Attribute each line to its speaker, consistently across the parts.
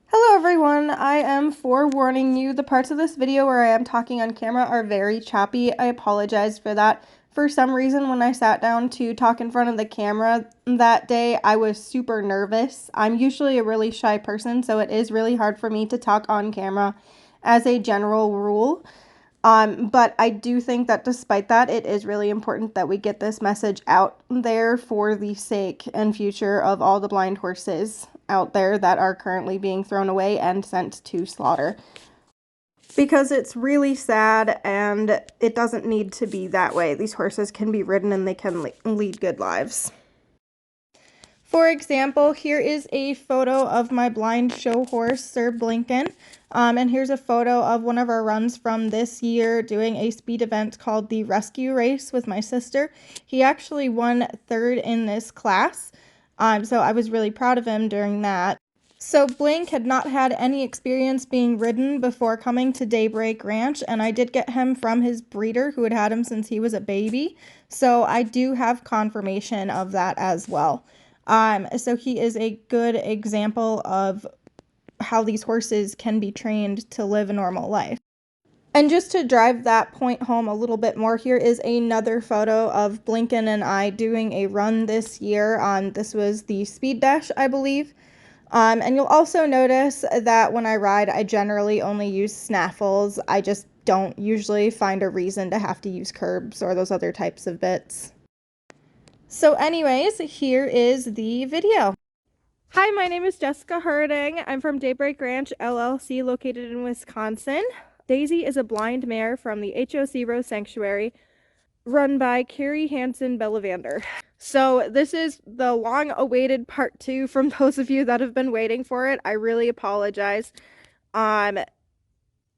Speaker 1: Hello everyone, I am forewarning you, the parts of this video where I am talking on camera are very choppy. I apologize for that. For some reason, when I sat down to talk in front of the camera that day, I was super nervous. I'm usually a really shy person, so it is really hard for me to talk on camera as a general rule. But I do think that despite that, it is really important that we get this message out there for the sake and future of all the blind horses out there that are currently being thrown away and sent to slaughter. Because it's really sad and it doesn't need to be that way. These horses can be ridden and they can lead good lives. For example, here is a photo of my blind show horse, Sir Blinken. And here's a photo of one of our runs from this year doing a speed event called the Rescue Race with my sister. He actually won third in this class. So I was really proud of him during that. So Blink had not had any experience being ridden before coming to Daybreak Ranch, and I did get him from his breeder who had him since he was a baby. So I do have confirmation of that as well. So he is a good example of how these horses can be trained to live a normal life. And just to drive that point home a little bit more, here is another photo of Blinken and I doing a run this year. This was the Speed Dash, I believe. And you'll also notice that when I ride, I generally only use snaffles. I just don't usually find a reason to have to use curbs or those other types of bits. So anyways, here is the video. Hi, my name is Jessica Harding. I'm from Daybreak Ranch LLC located in Wisconsin. Daisy is a blind mare from the HOC Rose Sanctuary run by Carrie Hansen Bellevander. So this is the long-awaited part 2 from those of you that have been waiting for it. I really apologize. My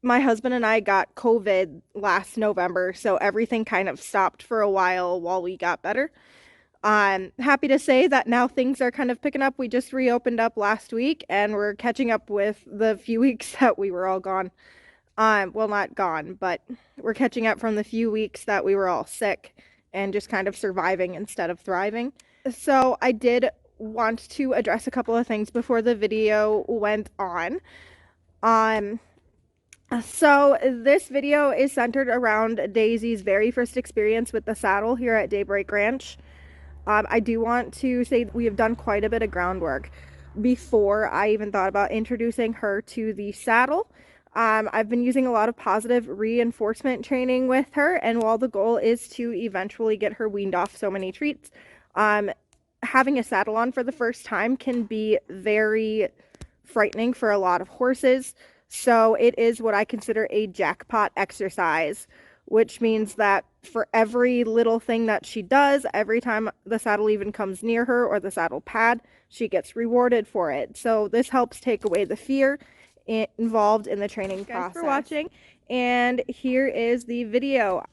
Speaker 1: husband and I got COVID last November, so everything kind of stopped for a while we got better. I'm happy to say that now things are kind of picking up. We just reopened up last week and we're catching up with the few weeks that we were all gone. Well, not gone, but we're catching up from the few weeks that we were all sick and just kind of surviving instead of thriving. So I did want to address a couple of things before the video went on. So this video is centered around Daisy's very first experience with the saddle here at Daybreak Ranch. I do want to say we have done quite a bit of groundwork before I even thought about introducing her to the saddle. I've been using a lot of positive reinforcement training with her, and while the goal is to eventually get her weaned off so many treats, having a saddle on for the first time can be very frightening for a lot of horses. So it is what I consider a jackpot exercise, which means that for every little thing that she does, every time the saddle even comes near her or the saddle pad, she gets rewarded for it. So this helps take away the fear involved in the training process. Thanks for watching, and here is the video.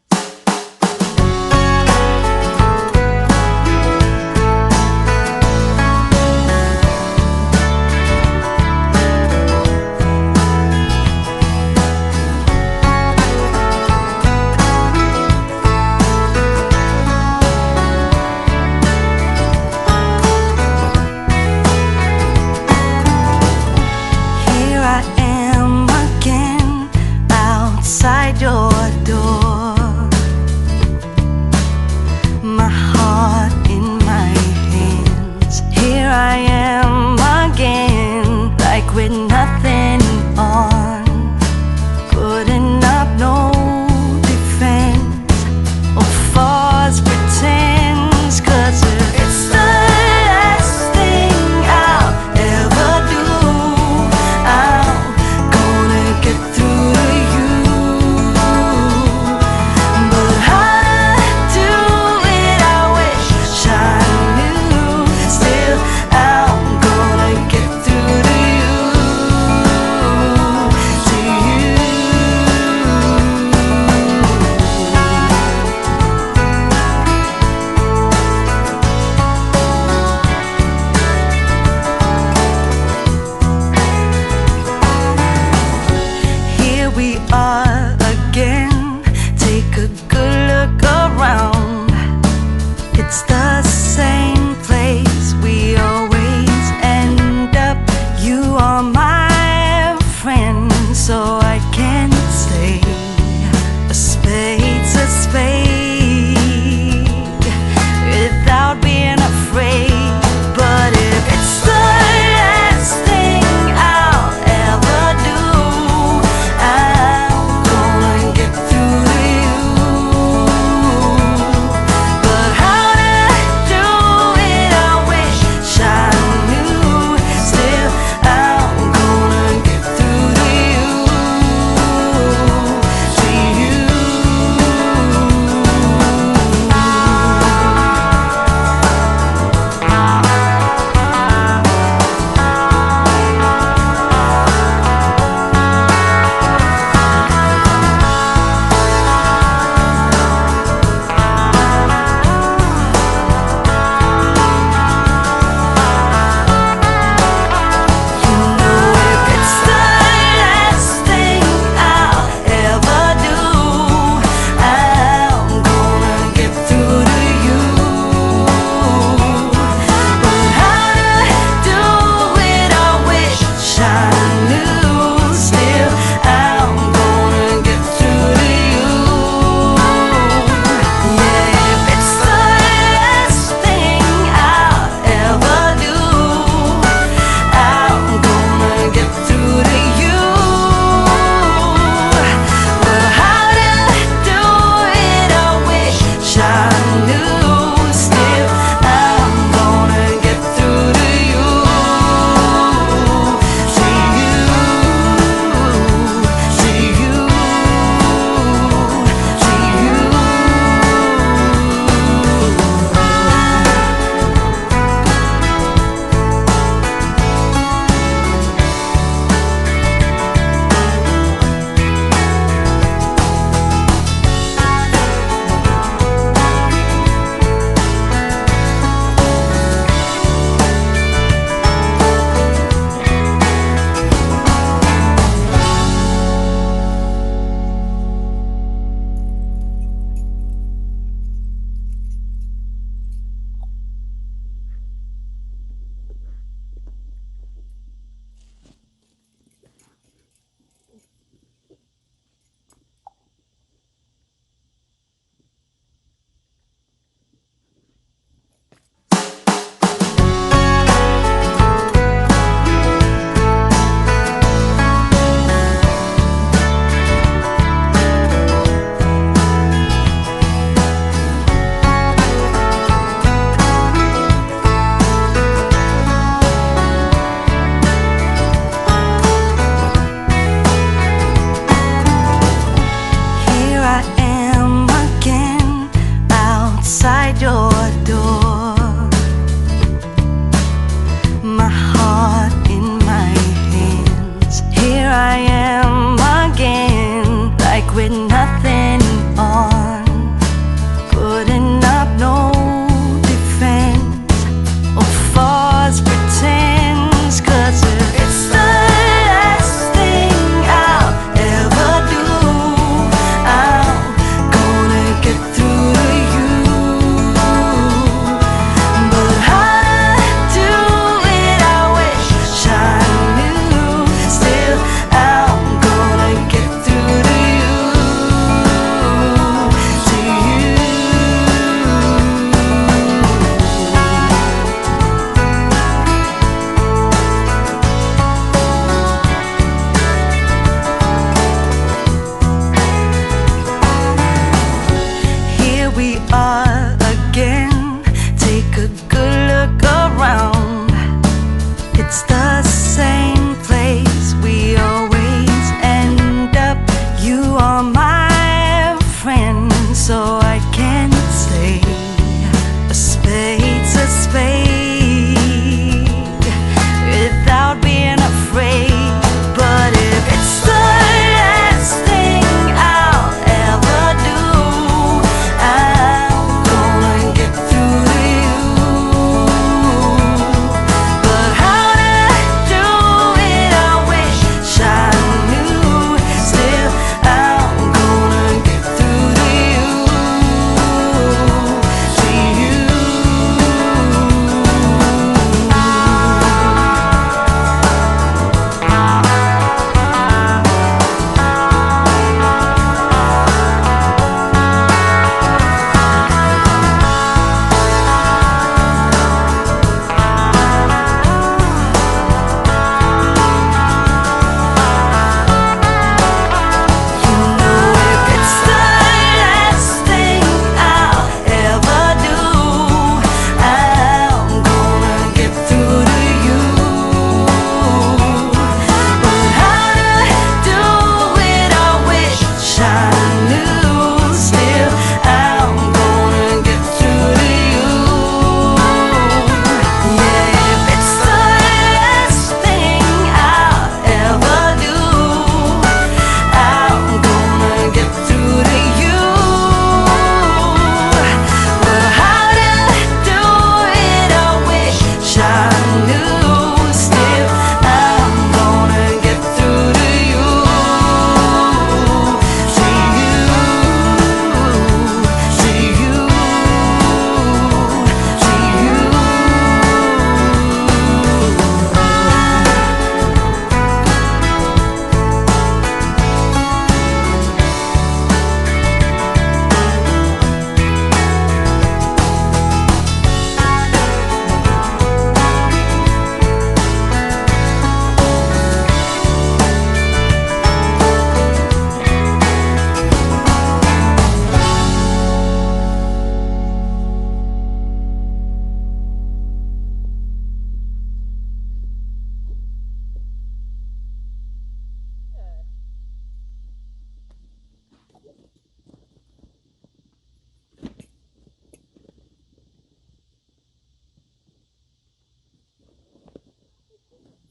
Speaker 2: Here I am again outside your door.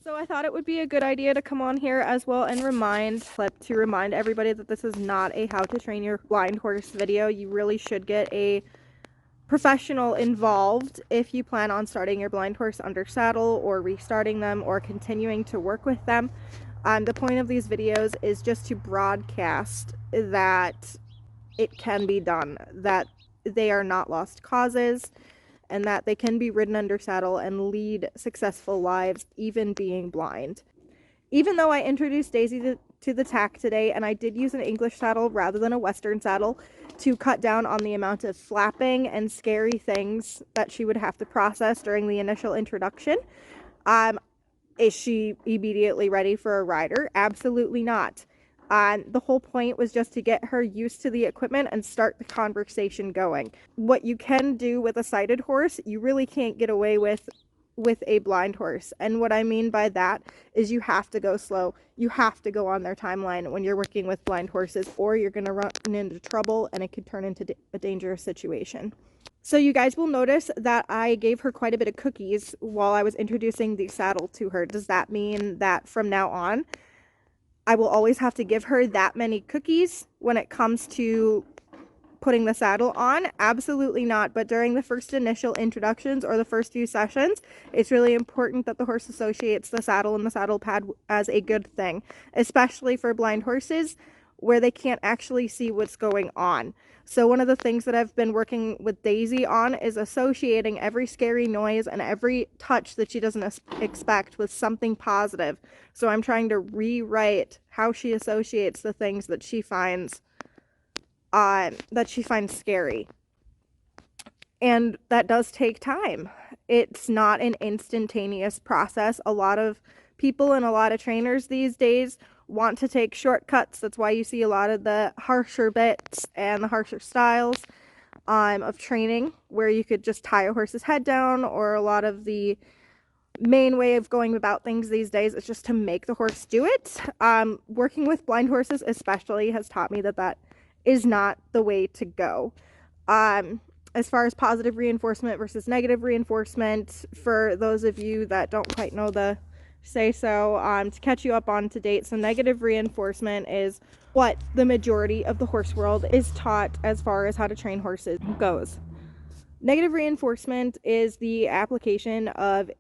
Speaker 1: So I thought it would be a good idea to come on here as well and remind everybody that this is not a how to train your blind horse video. You really should get a professional involved if you plan on starting your blind horse under saddle or restarting them or continuing to work with them. The point of these videos is just to broadcast that it can be done, that they are not lost causes, and that they can be ridden under saddle and lead successful lives, even being blind. Even though I introduced Daisy to the tack today, and I did use an English saddle rather than a Western saddle to cut down on the amount of flapping and scary things that she would have to process during the initial introduction, is she immediately ready for a rider? Absolutely not. The whole point was just to get her used to the equipment and start the conversation going. What you can do with a sighted horse, you really can't get away with a blind horse. And what I mean by that is you have to go slow. You have to go on their timeline when you're working with blind horses, or you're going to run into trouble and it could turn into a dangerous situation. So you guys will notice that I gave her quite a bit of cookies while I was introducing the saddle to her. Does that mean that from now on I will always have to give her that many cookies when it comes to putting the saddle on? Absolutely not. But during the first initial introductions or the first few sessions, it's really important that the horse associates the saddle and the saddle pad as a good thing, especially for blind horses where they can't actually see what's going on. So one of the things that I've been working with Daisy on is associating every scary noise and every touch that she doesn't expect with something positive. So I'm trying to rewrite how she associates the things that she finds scary. And that does take time. It's not an instantaneous process. A lot of people and a lot of trainers these days want to take shortcuts. That's why you see a lot of the harsher bits and the harsher styles of training, where you could just tie a horse's head down, or a lot of the main way of going about things these days is just to make the horse do it. Working with blind horses especially has taught me that that is not the way to go. As far as positive reinforcement versus negative reinforcement, for those of you that don't quite know the say so, to catch you up on to date, so negative reinforcement is what the majority of the horse world is taught as far as how to train horses goes. Negative reinforcement is the application of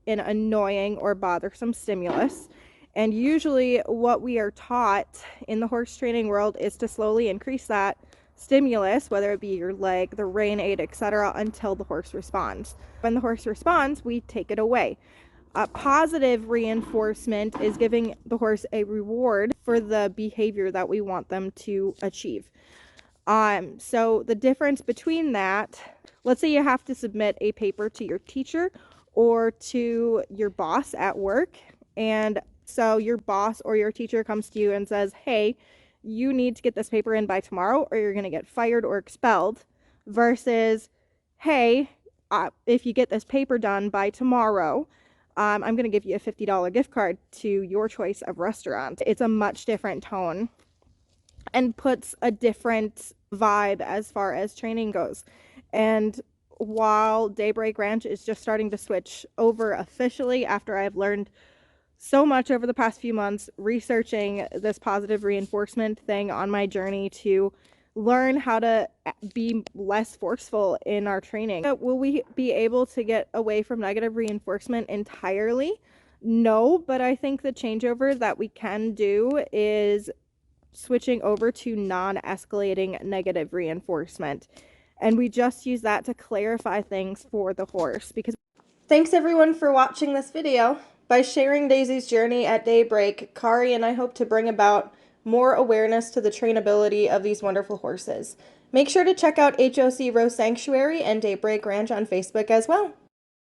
Speaker 1: an annoying or bothersome stimulus, and usually what we are taught in the horse training world is to slowly increase that stimulus, whether it be your leg, the rein aid, etc., until the horse responds. When the horse responds, we take it away. Positive reinforcement is giving the horse a reward for the behavior that we want them to achieve. So the difference between that, let's say you have to submit a paper to your teacher or to your boss at work, and so your boss or your teacher comes to you and says, hey, you need to get this paper in by tomorrow or you're going to get fired or expelled, versus, hey, if you get this paper done by tomorrow, I'm going to give you a $50 gift card to your choice of restaurant. It's a much different tone and puts a different vibe as far as training goes. And while Daybreak Ranch is just starting to switch over officially after I've learned so much over the past few months researching this positive reinforcement thing on my journey to learn how to be less forceful in our training. Will we be able to get away from negative reinforcement entirely? No, but I think the changeover that we can do is switching over to non-escalating negative reinforcement. And we just use that to clarify things for the horse. Because thanks everyone for watching this video. By sharing Daisy's journey at Daybreak, Kari and I hope to bring about more awareness to the trainability of these wonderful horses. Make sure to check out HOC Rose Sanctuary and Daybreak Ranch on Facebook as well.